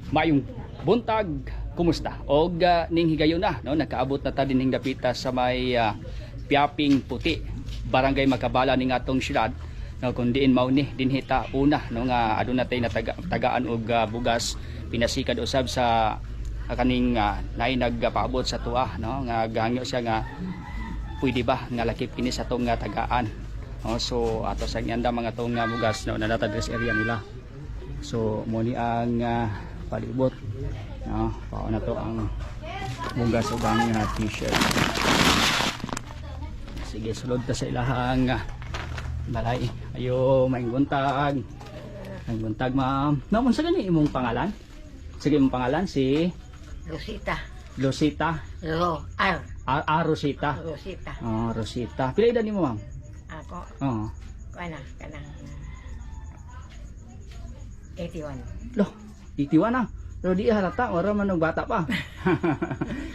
Maayong buntag, kumusta? Og ning higayon na, no, nakaabot na ta dining dapita sa may Piaping Puti, Barangay Makabala ning atong syudad. No, kun diin mao ni dinhi ta una no nga aduna tay tagaan og bugas pinasikad usab sa kaning nay nagpaabot sa tuwa no nga gahangyo siya nga pwede ba nga lakip kini sa tong tagaan. So ato sa nyanda mga tong bugas no na address area nila. So mo ni ang palibot no pao na to ang bugas ug ang t-shirt. Sige sulod ta sa ilahang balay. Ayo maing buntag. Maing buntag ma'am. Namon sa gani imong pangalan? Sige imong pangalan si Rosita. Rosita. Rosita. Rosita. Oh, Rosita. Pila edad nimo, ma'am? Ako. Oo. Kana. 81. Loh, 81 na. Pero di halata, ora man og bata pa.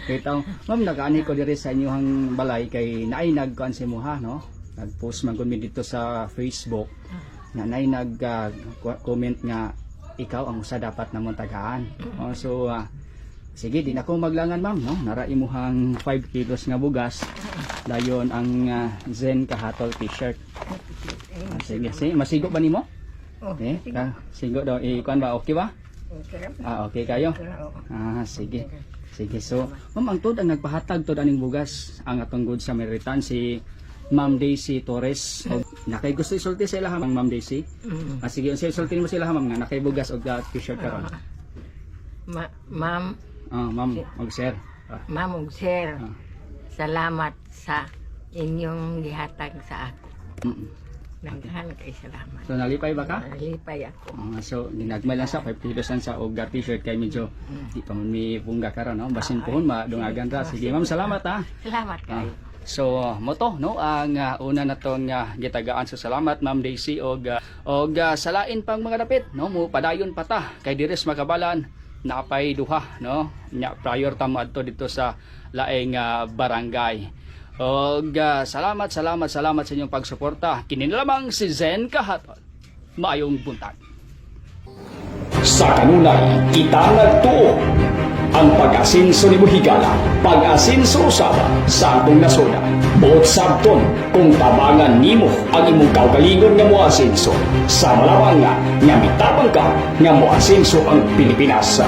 Kita, ma'am, nagaani ko diri sa inyong balay kay naay nagkuan si Muha, no? Nag-post man kami dito sa Facebook. Naay nag-comment nga ikaw ang usa dapat namon tagaan. So sige, di na ko maglangan, ma'am, no? Nara imuhang 5 kilos nga bugas. Dayon ang Zen Kahatol t-shirt. Sige, masigo ba nimo? Okay, sigo daw. Ikuan ba? Okay ba? Okay kayo? Sige. Sige, so, ma'am, ang tod ang nagpahatag tod aning bugas ang atong Good Samaritan si Ma'am Daisy Torres. Nakay gusto isulti sa ilaha, Ma'am Daisy? Sige, isulti mo sila, ma'am, nga nakay bugas og t-shirt karon. Ma'am. Ma'am, mag-share. Ma'am ug sir. Salamat sa inyong gihatag sa ako. Naghan kay salamat. So nalipay ba ka? Nalipay ako. So ginagmay lang sa 5 kilos sa og t-shirt kay medyo di pa man mi bungga karon, no? Basin pohon madungagan ra. Sige, ma'am, salamat ha. Salamat kayo. So mo to no ang una natong gitagaan sa salamat Ma'am Daisy og salain pang mga dapit no mo padayon pa ta kay dires Makabalan napay duha no nya prior ta adto dito sa laing barangay. Og salamat sa inyong pagsuporta. Kini lamang si Zen Kahatol. Maayong buntag. Sa kanunay, kita nagtuo ang pag-asinso ni Buhigala, pag-asinso usaba sa atong nasona. Buot sabton kung tabangan nimo ang imong kaugalingon nga moasinso. Sa malawang nga mitapang ka nga moasinso ang Pilipinas.